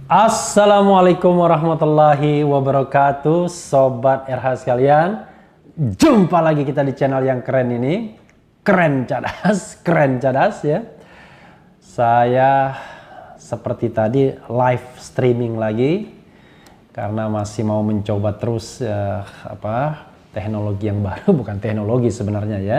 Assalamualaikum warahmatullahi wabarakatuh, Sobat RH sekalian. Jumpa lagi kita di channel yang keren ini. Keren cadas ya. Saya seperti tadi live streaming lagi karena masih mau mencoba terus teknologi yang baru. Bukan teknologi sebenarnya ya.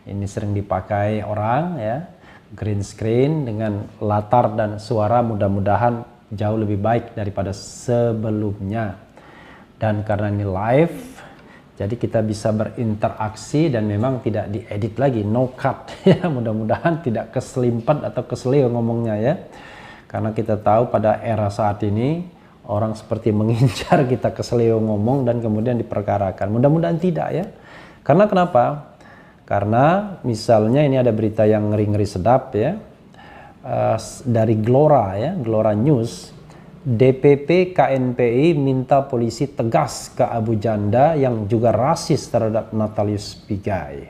Ini sering dipakai orang ya. Green screen dengan latar dan suara mudah-mudahan jauh lebih baik daripada sebelumnya. Dan karena ini live, jadi kita bisa berinteraksi dan memang tidak diedit lagi, no cut ya. Mudah-mudahan tidak keselimpat atau keselio ngomongnya ya. Karena kita tahu pada era saat ini orang seperti mengincar kita keselio ngomong dan kemudian diperkarakan. Mudah-mudahan tidak ya. Karena kenapa? Karena misalnya ini ada berita yang ngeri-ngeri sedap ya. Dari Glora ya, Glora News, DPP KNPI minta polisi tegas ke Abu Janda yang juga rasis terhadap Natalius Pigai.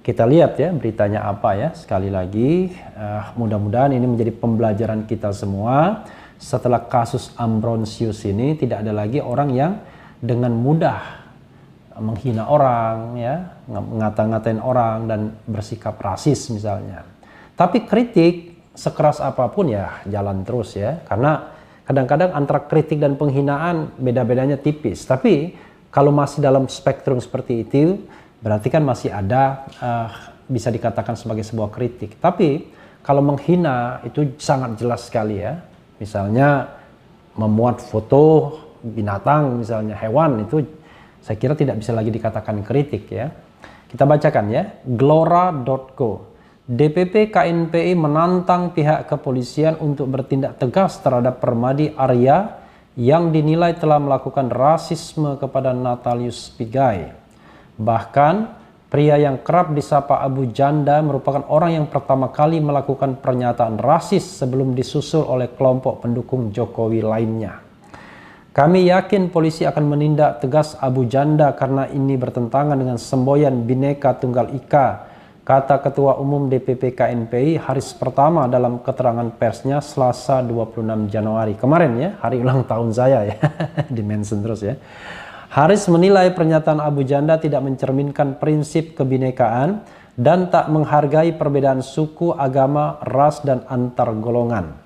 Kita lihat ya beritanya apa ya, sekali lagi mudah-mudahan ini menjadi pembelajaran kita semua. Setelah kasus Ambrosius ini tidak ada lagi orang yang dengan mudah menghina orang ya, ngata-ngatain orang dan bersikap rasis misalnya. Tapi kritik sekeras apapun ya jalan terus ya, karena kadang-kadang antara kritik dan penghinaan beda-bedanya tipis. Tapi kalau masih dalam spektrum seperti itu berarti kan masih ada bisa dikatakan sebagai sebuah kritik. Tapi kalau menghina itu sangat jelas sekali ya. Misalnya memuat foto binatang, misalnya hewan, itu saya kira tidak bisa lagi dikatakan kritik ya. Kita bacakan ya, glora.co. DPP KNPI menantang pihak kepolisian untuk bertindak tegas terhadap Permadi Arya yang dinilai telah melakukan rasisme kepada Natalius Pigai. Bahkan, pria yang kerap disapa Abu Janda merupakan orang yang pertama kali melakukan pernyataan rasis sebelum disusul oleh kelompok pendukung Jokowi lainnya. Kami yakin polisi akan menindak tegas Abu Janda karena ini bertentangan dengan semboyan Bhinneka Tunggal Ika, kata Ketua Umum DPP KNPI Haris Pertama dalam keterangan persnya Selasa 26 Januari. Kemarin ya, hari ulang tahun saya ya, di-mention terus ya. Haris menilai pernyataan Abu Janda tidak mencerminkan prinsip kebinekaan dan tak menghargai perbedaan suku, agama, ras, dan antar golongan.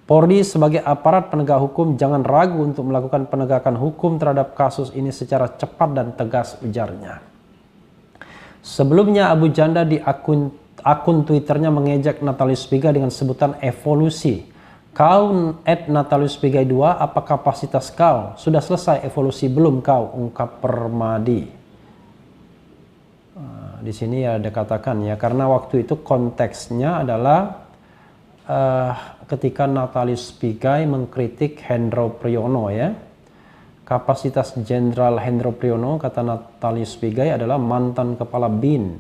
Polri sebagai aparat penegak hukum jangan ragu untuk melakukan penegakan hukum terhadap kasus ini secara cepat dan tegas, ujarnya. Sebelumnya Abu Janda di akun Twitternya mengejek Natalius Pigai dengan sebutan evolusi. Kau @Natalius Pigai 2, apa kapasitas kau? Sudah selesai evolusi belum kau? Ungkap Permadi. Di sini ada katakan ya, karena waktu itu konteksnya adalah ketika Natalius Pigai mengkritik Hendro Priyono ya. Kapasitas Jenderal Hendro Priyono, kata Natalius Pigai, adalah mantan Kepala BIN,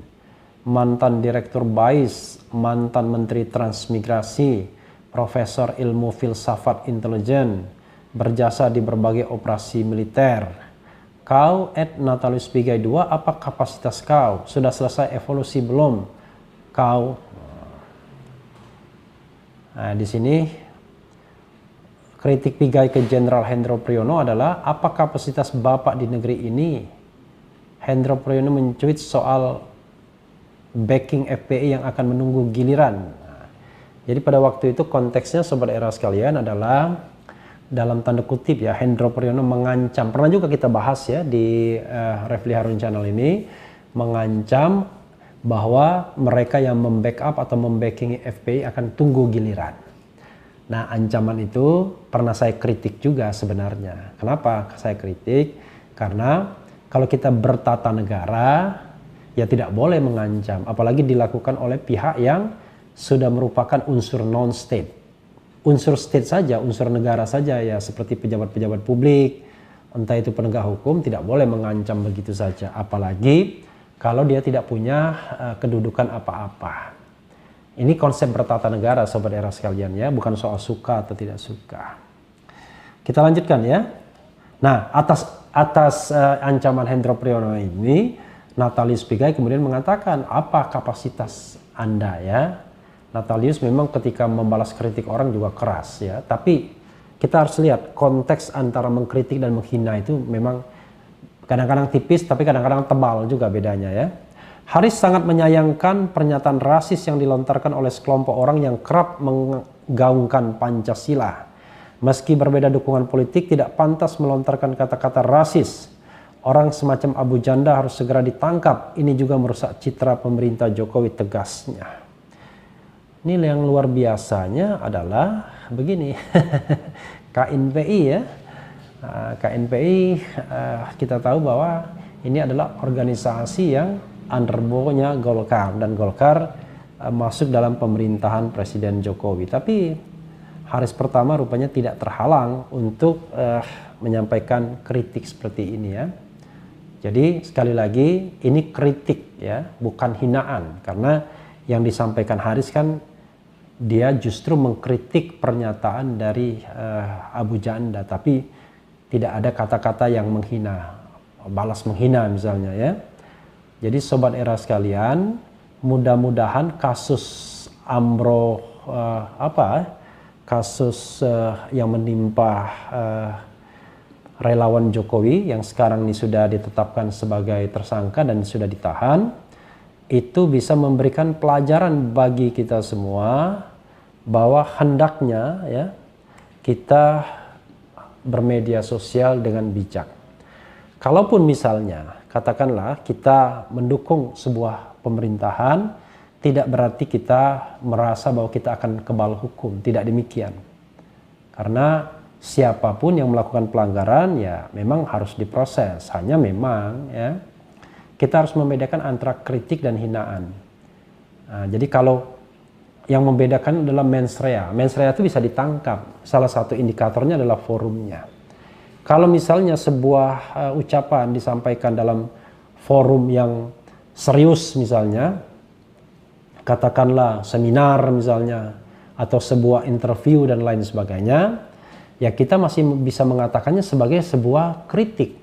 mantan Direktur BAIS, mantan Menteri Transmigrasi, Profesor Ilmu Filsafat Intelijen, berjasa di berbagai operasi militer. Kau @Natalius Pigai 2, apa kapasitas kau? Sudah selesai evolusi belum kau? Nah, di sini kritik Pigai ke Jenderal Hendro Priyono adalah apa kapasitas Bapak di negeri ini? Hendro Priyono mencuit soal backing FPI yang akan menunggu giliran. Jadi pada waktu itu konteksnya Sobat Era sekalian adalah dalam tanda kutip ya, Hendro Priyono mengancam, pernah juga kita bahas ya di Refli Harun Channel ini, mengancam bahwa mereka yang membackup atau membacking FPI akan tunggu giliran. Nah, ancaman itu pernah saya kritik juga sebenarnya. Kenapa saya kritik? Karena kalau kita bertata negara, ya tidak boleh mengancam. Apalagi dilakukan oleh pihak yang sudah merupakan unsur non-state. Unsur state saja, unsur negara saja ya, seperti pejabat-pejabat publik, entah itu penegak hukum, tidak boleh mengancam begitu saja. Apalagi kalau dia tidak punya kedudukan apa-apa. Ini konsep bertata negara Sobat Era sekalian ya, bukan soal suka atau tidak suka. Kita lanjutkan ya. Nah, atas ancaman Hendro Priyono ini, Natalius Pigai kemudian mengatakan, apa kapasitas Anda ya? Natalius memang ketika membalas kritik orang juga keras ya, tapi kita harus lihat konteks antara mengkritik dan menghina itu memang kadang-kadang tipis tapi kadang-kadang tebal juga bedanya ya. Haris sangat menyayangkan pernyataan rasis yang dilontarkan oleh sekelompok orang yang kerap menggaungkan Pancasila. Meski berbeda dukungan politik, tidak pantas melontarkan kata-kata rasis. Orang semacam Abu Janda harus segera ditangkap. Ini juga merusak citra pemerintah Jokowi, tegasnya. Ini yang luar biasanya adalah begini. KNPI ya. KNPI kita tahu bahwa ini adalah organisasi yang underbownya Golkar. Dan Golkar masuk dalam pemerintahan Presiden Jokowi. Tapi Haris pertama rupanya tidak terhalang untuk menyampaikan kritik seperti ini ya. Jadi sekali lagi ini kritik ya, bukan hinaan. Karena yang disampaikan Haris kan dia justru mengkritik pernyataan dari Abu Janda. Tapi tidak ada kata-kata yang menghina, balas menghina misalnya ya. Jadi Sobat Era sekalian, mudah-mudahan kasus Amro kasus yang menimpa relawan Jokowi yang sekarang ini sudah ditetapkan sebagai tersangka dan sudah ditahan, itu bisa memberikan pelajaran bagi kita semua bahwa hendaknya ya kita bermedia sosial dengan bijak. Kalaupun misalnya katakanlah kita mendukung sebuah pemerintahan, tidak berarti kita merasa bahwa kita akan kebal hukum. Tidak demikian. Karena siapapun yang melakukan pelanggaran ya memang harus diproses. Hanya memang ya kita harus membedakan antara kritik dan hinaan. Nah, jadi kalau yang membedakan adalah mens rea. Mens rea itu bisa ditangkap. Salah satu indikatornya adalah forumnya. Kalau misalnya sebuah ucapan disampaikan dalam forum yang serius misalnya, katakanlah seminar misalnya, atau sebuah interview dan lain sebagainya, ya kita masih bisa mengatakannya sebagai sebuah kritik.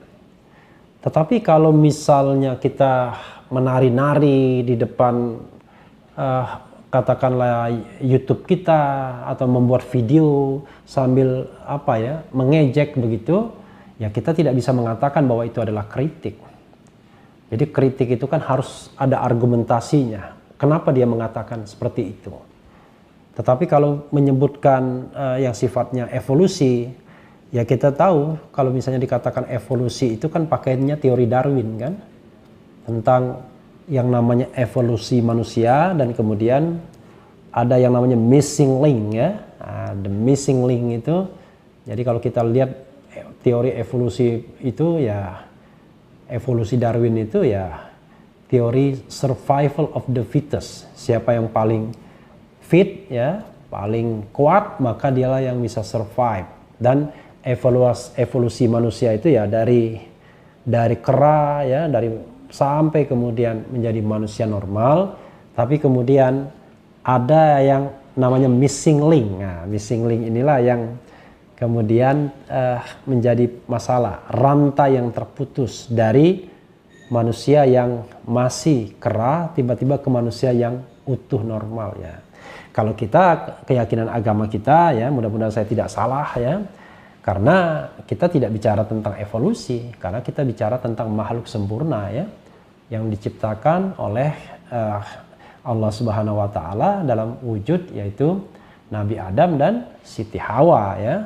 Tetapi kalau misalnya kita menari-nari di depan katakanlah YouTube kita, atau membuat video sambil mengejek begitu, ya kita tidak bisa mengatakan bahwa itu adalah kritik. Jadi kritik itu kan harus ada argumentasinya. Kenapa dia mengatakan seperti itu? Tetapi kalau menyebutkan yang sifatnya evolusi, ya kita tahu kalau misalnya dikatakan evolusi itu kan pakainya teori Darwin kan, tentang yang namanya evolusi manusia, dan kemudian ada yang namanya missing link ya. The missing link itu, jadi kalau kita lihat teori evolusi itu ya, evolusi Darwin itu ya teori survival of the fittest. Siapa yang paling fit ya, paling kuat, maka dialah yang bisa survive. Dan evolusi manusia itu ya dari kera ya, sampai kemudian menjadi manusia normal. Tapi kemudian ada yang namanya missing link. Nah, missing link inilah yang kemudian menjadi masalah. Rantai yang terputus dari manusia yang masih kera tiba-tiba ke manusia yang utuh normal ya. Kalau kita, keyakinan agama kita ya, mudah-mudahan saya tidak salah ya, karena kita tidak bicara tentang evolusi, karena kita bicara tentang makhluk sempurna ya, yang diciptakan oleh Allah Subhanahu wa taala dalam wujud yaitu Nabi Adam dan Siti Hawa ya.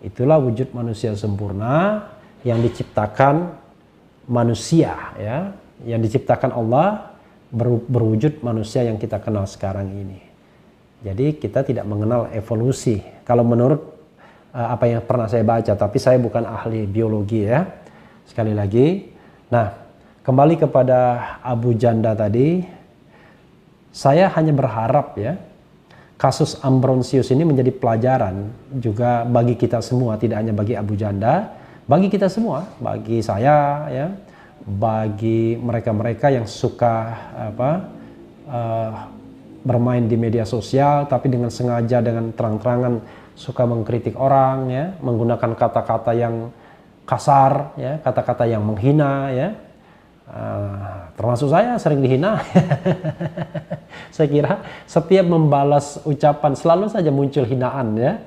Itulah wujud manusia sempurna yang diciptakan manusia ya, yang diciptakan Allah berwujud manusia yang kita kenal sekarang ini. Jadi kita tidak mengenal evolusi. Kalau menurut apa yang pernah saya baca, tapi saya bukan ahli biologi ya. Sekali lagi, nah kembali kepada Abu Janda tadi, saya hanya berharap ya kasus Ambrosius ini menjadi pelajaran juga bagi kita semua, tidak hanya bagi Abu Janda, bagi kita semua, bagi saya ya, bagi mereka-mereka yang suka bermain di media sosial tapi dengan sengaja, dengan terang-terangan suka mengkritik orang ya, menggunakan kata-kata yang kasar ya, kata-kata yang menghina ya. Termasuk saya sering dihina. Saya kira setiap membalas ucapan selalu saja muncul hinaan ya.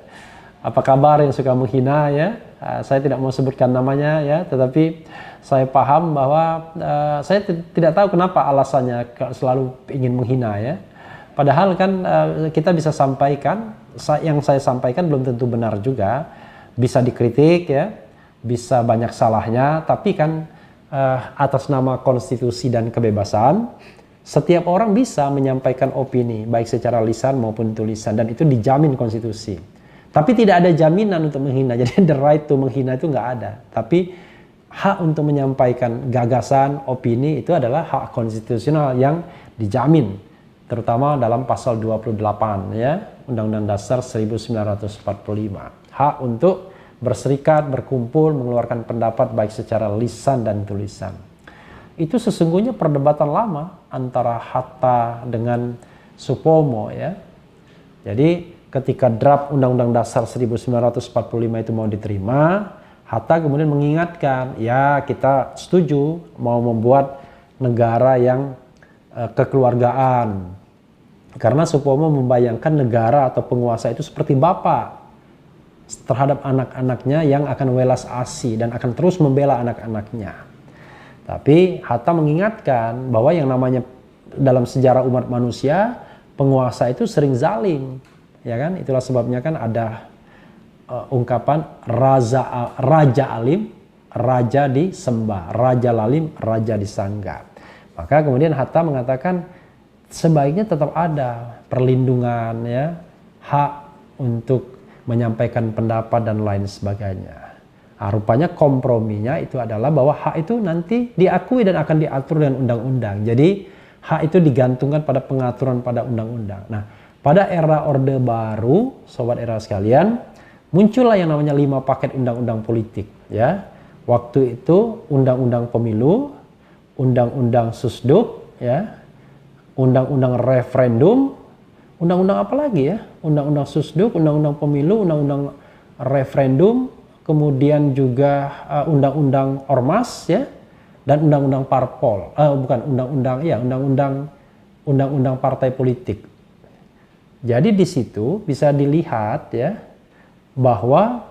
apa kabar yang suka menghina ya. Saya tidak mau sebutkan namanya ya, tetapi saya paham bahwa saya tidak tahu kenapa alasannya selalu ingin menghina ya. Padahal kan kita bisa sampaikan, yang saya sampaikan belum tentu benar juga, bisa dikritik ya, bisa banyak salahnya, tapi kan atas nama konstitusi dan kebebasan, setiap orang bisa menyampaikan opini, baik secara lisan maupun tulisan, dan itu dijamin konstitusi. Tapi tidak ada jaminan untuk menghina, jadi the right to menghina itu nggak ada. Tapi hak untuk menyampaikan gagasan, opini itu adalah hak konstitusional yang dijamin, terutama dalam pasal 28 ya, Undang-Undang Dasar 1945. Hak untuk berserikat, berkumpul, mengeluarkan pendapat baik secara lisan dan tulisan. Itu sesungguhnya perdebatan lama antara Hatta dengan Supomo ya. Jadi ketika draft Undang-Undang Dasar 1945 itu mau diterima, Hatta kemudian mengingatkan, ya kita setuju mau membuat negara yang kekeluargaan. Karena Supomo membayangkan negara atau penguasa itu seperti bapak terhadap anak-anaknya yang akan welas asih dan akan terus membela anak-anaknya. Tapi Hatta mengingatkan bahwa yang namanya dalam sejarah umat manusia, penguasa itu sering zalim. Ya kan, itulah sebabnya kan ada ungkapan raja alim, raja disembah, raja lalim, raja disanggah. Maka kemudian Hatta mengatakan sebaiknya tetap ada perlindungan ya, hak untuk menyampaikan pendapat dan lain sebagainya. Nah, rupanya komprominya itu adalah bahwa hak itu nanti diakui dan akan diatur dengan undang-undang. Jadi hak itu digantungkan pada pengaturan pada undang-undang. Nah, pada era Orde Baru, sobat era sekalian, muncullah yang namanya 5 paket undang-undang politik. Ya, waktu itu undang-undang pemilu, undang-undang susduk, ya, undang-undang referendum, undang-undang apa lagi ya? Undang-undang susduk, undang-undang pemilu, undang-undang referendum, kemudian juga undang-undang ormas, ya, dan undang-undang parpol. Bukan undang-undang, ya, undang-undang partai politik. Jadi di situ bisa dilihat ya bahwa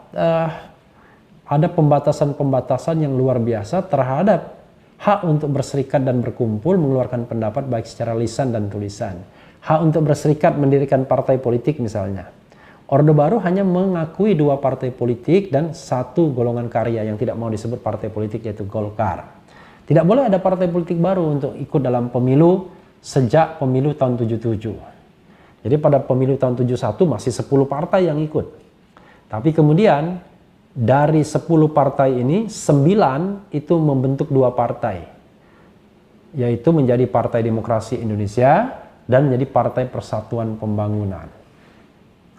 ada pembatasan-pembatasan yang luar biasa terhadap hak untuk berserikat dan berkumpul, mengeluarkan pendapat baik secara lisan dan tulisan. Hak untuk berserikat, mendirikan partai politik misalnya. Orde Baru hanya mengakui 2 partai politik dan 1 golongan karya yang tidak mau disebut partai politik, yaitu Golkar. Tidak boleh ada partai politik baru untuk ikut dalam pemilu sejak pemilu tahun 77. Jadi pada pemilu tahun 71 masih 10 partai yang ikut. Tapi kemudian dari 10 partai ini 9 itu membentuk 2 partai. Yaitu menjadi Partai Demokrasi Indonesia dan menjadi Partai Persatuan Pembangunan.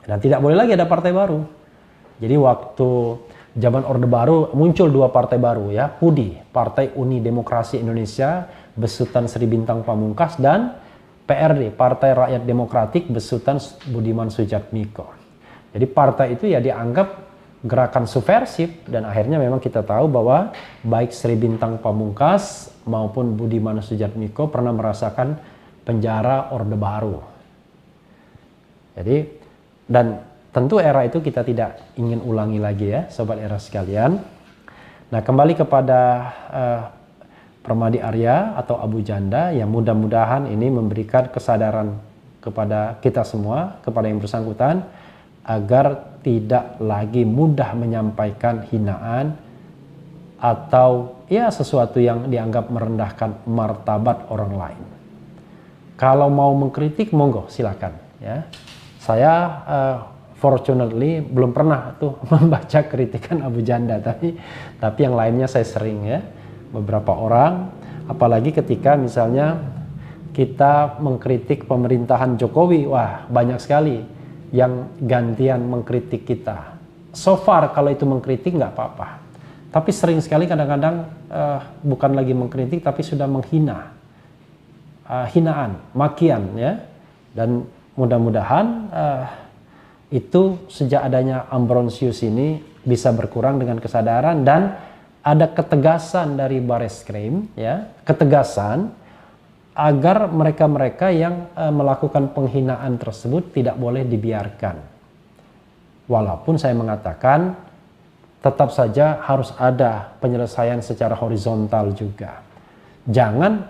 Dan tidak boleh lagi ada partai baru. Jadi waktu zaman Orde Baru muncul 2 partai baru ya, PUDI, Partai Uni Demokrasi Indonesia besutan Sri Bintang Pamungkas, dan PRD, Partai Rakyat Demokratik besutan Budiman Sujatmiko. Jadi partai itu ya dianggap gerakan subversif, dan akhirnya memang kita tahu bahwa baik Sri Bintang Pamungkas maupun Budiman Sujatmiko pernah merasakan penjara Orde Baru. Jadi, dan tentu era itu kita tidak ingin ulangi lagi ya, sobat era sekalian. Nah, kembali kepada Permadi Arya atau Abu Janda, yang mudah-mudahan ini memberikan kesadaran kepada kita semua, kepada yang bersangkutan, agar tidak lagi mudah menyampaikan hinaan atau ya sesuatu yang dianggap merendahkan martabat orang lain. Kalau mau mengkritik, monggo silakan ya. Saya fortunately belum pernah tuh membaca kritikan Abu Janda, tapi yang lainnya saya sering ya. Beberapa orang, apalagi ketika misalnya kita mengkritik pemerintahan Jokowi, wah banyak sekali yang gantian mengkritik kita. So far kalau itu mengkritik nggak apa-apa, tapi sering sekali kadang-kadang bukan lagi mengkritik tapi sudah menghina, hinaan, makian ya. Dan mudah-mudahan itu sejak adanya Ambrosius ini bisa berkurang dengan kesadaran, dan ada ketegasan dari Bareskrim ya, ketegasan agar mereka-mereka yang melakukan penghinaan tersebut tidak boleh dibiarkan. Walaupun saya mengatakan tetap saja harus ada penyelesaian secara horizontal juga. Jangan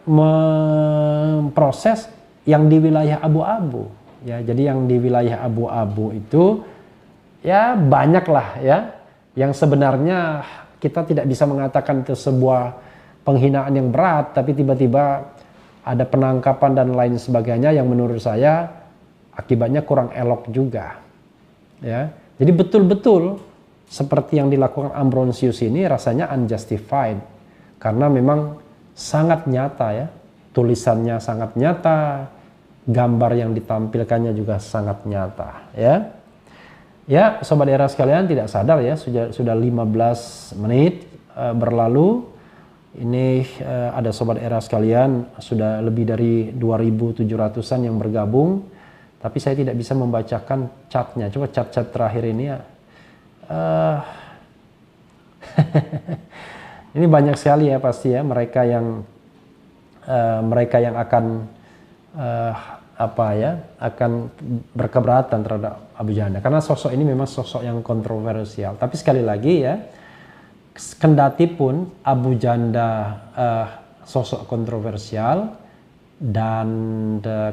memproses yang di wilayah abu-abu. Ya, jadi yang di wilayah abu-abu itu ya banyaklah ya, yang sebenarnya kita tidak bisa mengatakan itu sebuah penghinaan yang berat, tapi tiba-tiba ada penangkapan dan lain sebagainya yang menurut saya akibatnya kurang elok juga. Ya, jadi betul-betul seperti yang dilakukan Ambrosius ini rasanya unjustified karena memang sangat nyata ya, tulisannya sangat nyata, gambar yang ditampilkannya juga sangat nyata ya. Ya, sobat era sekalian, tidak sadar ya, sudah 15 menit berlalu. Ini ada sobat era sekalian sudah lebih dari 2.700-an yang bergabung, tapi saya tidak bisa membacakan chatnya. Coba chat-chat terakhir ini ya. Ini banyak sekali ya pasti ya mereka yang akan akan berkeberatan terhadap Abu Janda karena sosok ini memang sosok yang kontroversial. Tapi sekali lagi ya, kendati pun Abu Janda sosok kontroversial dan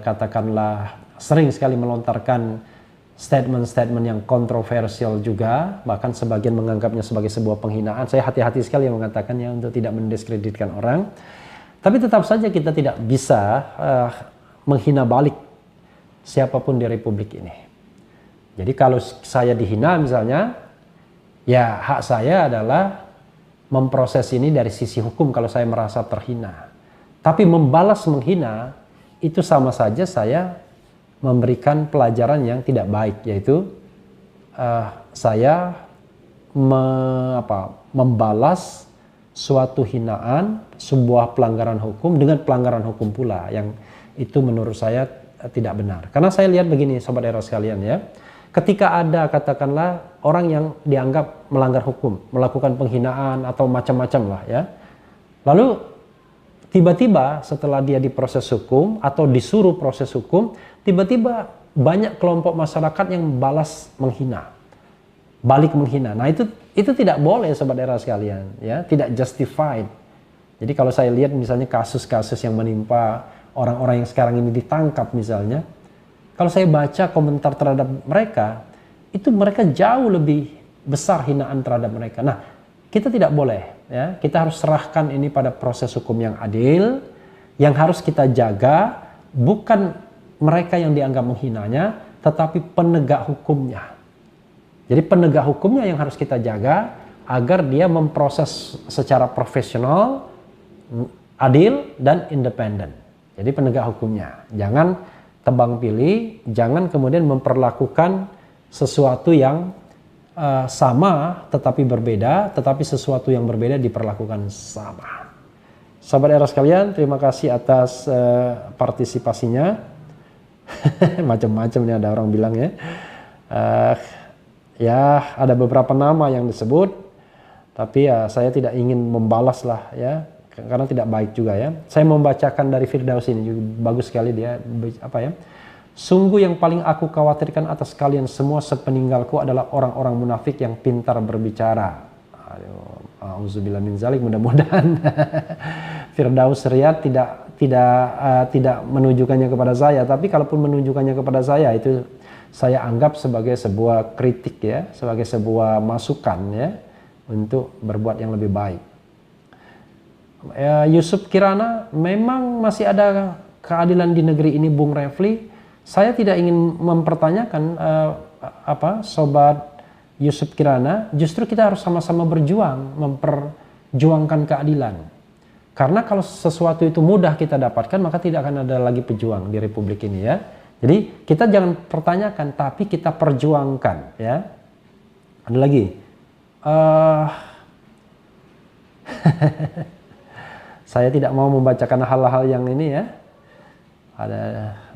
katakanlah sering sekali melontarkan statement-statement yang kontroversial juga, bahkan sebagian menganggapnya sebagai sebuah penghinaan. Saya hati-hati sekali mengatakannya untuk tidak mendiskreditkan orang. Tapi tetap saja kita tidak bisa menghina balik siapapun di Republik ini. Jadi kalau saya dihina misalnya, ya hak saya adalah memproses ini dari sisi hukum kalau saya merasa terhina. Tapi membalas menghina itu sama saja saya memberikan pelajaran yang tidak baik, yaitu saya membalas suatu hinaan, sebuah pelanggaran hukum dengan pelanggaran hukum pula, yang itu menurut saya tidak benar. Karena saya lihat begini sobat era sekalian ya, ketika ada katakanlah orang yang dianggap melanggar hukum, melakukan penghinaan atau macam-macam lah ya, lalu tiba-tiba setelah dia diproses hukum atau disuruh proses hukum, tiba-tiba banyak kelompok masyarakat yang balas menghina, balik menghina. Nah itu tidak boleh sobat era sekalian ya, tidak justified. Jadi kalau saya lihat misalnya kasus-kasus yang menimpa orang-orang yang sekarang ini ditangkap misalnya, kalau saya baca komentar terhadap mereka, itu mereka jauh lebih besar hinaan terhadap mereka. Nah kita tidak boleh ya, kita harus serahkan ini pada proses hukum yang adil, yang harus kita jaga bukan mereka yang dianggap menghinanya, tetapi penegak hukumnya. Jadi penegak hukumnya yang harus kita jaga agar dia memproses secara profesional, adil, dan independen. Jadi penegak hukumnya. Jangan tebang pilih, jangan kemudian memperlakukan sesuatu yang sama tetapi berbeda, tetapi sesuatu yang berbeda diperlakukan sama. Sahabat era sekalian, terima kasih atas partisipasinya. Macam-macam nih ada orang bilang ya. Ya ada beberapa nama yang disebut, tapi ya saya tidak ingin membalas lah ya, karena tidak baik juga ya. Saya membacakan dari Firdaus ini juga bagus sekali dia sungguh yang paling aku khawatirkan atas kalian semua sepeninggalku adalah orang-orang munafik yang pintar berbicara. Auzubillah min zalik, mudah-mudahan Firdaus Riyad tidak menunjukkannya kepada saya, tapi kalaupun menunjukkannya kepada saya itu saya anggap sebagai sebuah kritik ya, sebagai sebuah masukan ya untuk berbuat yang lebih baik. Yusuf Kirana, memang masih ada keadilan di negeri ini Bung Refli. Saya tidak ingin mempertanyakan sobat Yusuf Kirana, justru kita harus sama-sama berjuang memperjuangkan keadilan. Karena kalau sesuatu itu mudah kita dapatkan, maka tidak akan ada lagi pejuang di Republik ini ya. Jadi kita jangan pertanyakan, tapi kita perjuangkan ya. Ada lagi. Saya tidak mau membacakan hal-hal yang ini ya.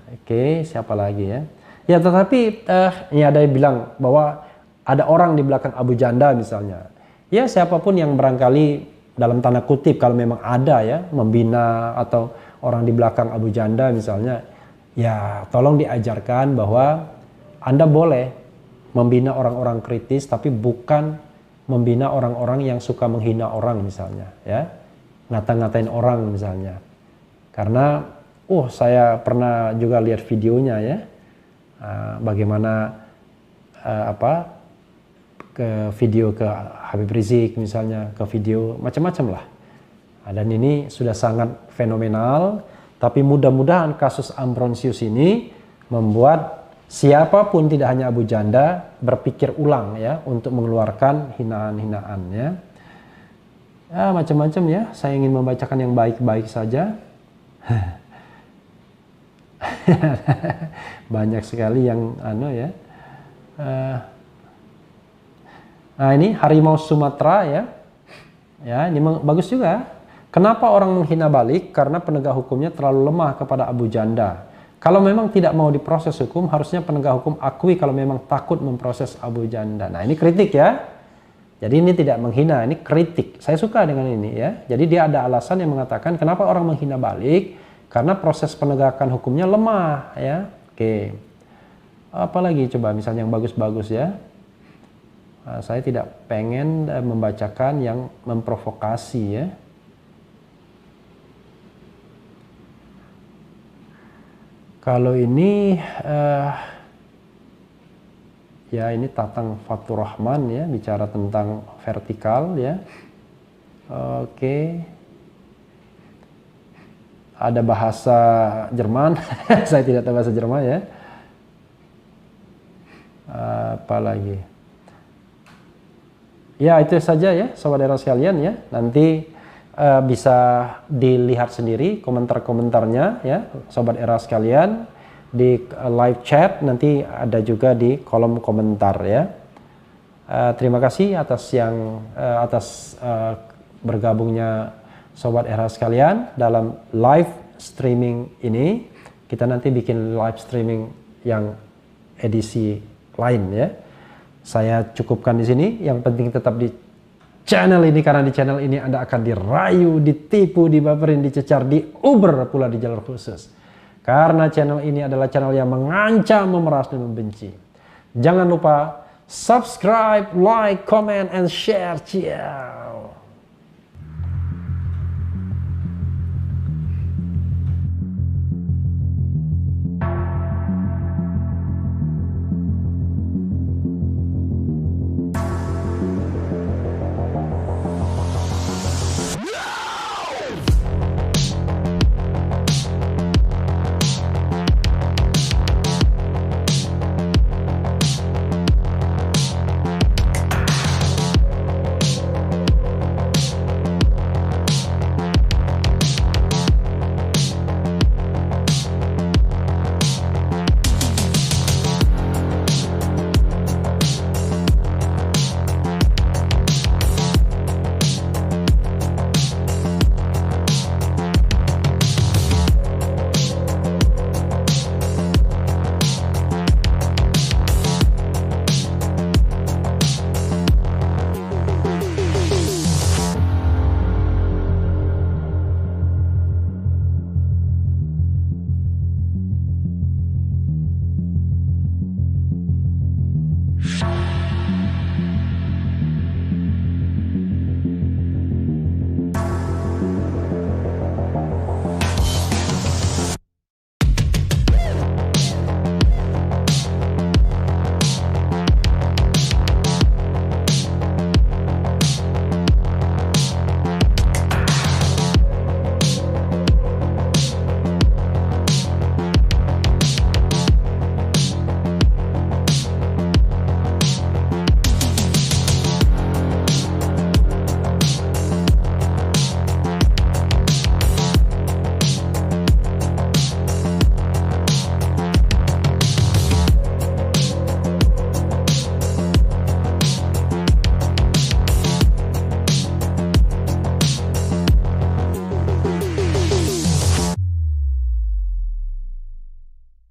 Oke, siapa lagi ya? Ya, tetapi ini ada yang bilang bahwa ada orang di belakang Abu Janda misalnya. Ya, siapapun yang barangkali dalam tanda kutip kalau memang ada ya membina atau orang di belakang Abu Janda misalnya, ya tolong diajarkan bahwa Anda boleh membina orang-orang kritis, tapi bukan membina orang-orang yang suka menghina orang misalnya, ya, ngata-ngatain orang misalnya. Karena, saya pernah juga lihat videonya ya, bagaimana ke video ke Habib Rizik misalnya, ke video macam-macam lah. Dan ini sudah sangat fenomenal, tapi mudah-mudahan kasus Ambrosius ini membuat siapapun, tidak hanya Abu Janda, berpikir ulang ya untuk mengeluarkan hinaan-hinaan ya. Ya macam-macam ya, saya ingin membacakan yang baik-baik saja. Banyak sekali yang ya. Nah ini harimau Sumatera ya. Ya, ini bagus juga. Kenapa orang menghina balik? Karena penegak hukumnya terlalu lemah kepada Abu Janda. Kalau memang tidak mau diproses hukum, harusnya penegak hukum akui kalau memang takut memproses Abu Janda. Nah, ini kritik ya. Jadi ini tidak menghina, ini kritik. Saya suka dengan ini ya. Jadi dia ada alasan yang mengatakan kenapa orang menghina balik? Karena proses penegakan hukumnya lemah ya. Oke. Apalagi coba misalnya yang bagus-bagus ya. Saya tidak pengen membacakan yang memprovokasi ya. Kalau ini ya ini Tatang Fatur Rahman ya, bicara tentang vertikal ya. Oke. Ada bahasa Jerman. Saya tidak tahu bahasa Jerman ya. Apalagi. Ya itu saja ya saudara sekalian ya. Nanti bisa dilihat sendiri komentar-komentarnya ya Sobat Era sekalian di live chat, nanti ada juga di kolom komentar ya. Terima kasih atas bergabungnya Sobat Era sekalian dalam live streaming ini. Kita nanti bikin live streaming yang edisi lain ya. Saya cukupkan di sini. Yang penting tetap di channel ini, karena di channel ini Anda akan dirayu, ditipu, dibaperin, dicecar, diuber pula di jalur khusus. Karena channel ini adalah channel yang mengancam, memeras, dan membenci. Jangan lupa subscribe, like, comment, and share. Ciao.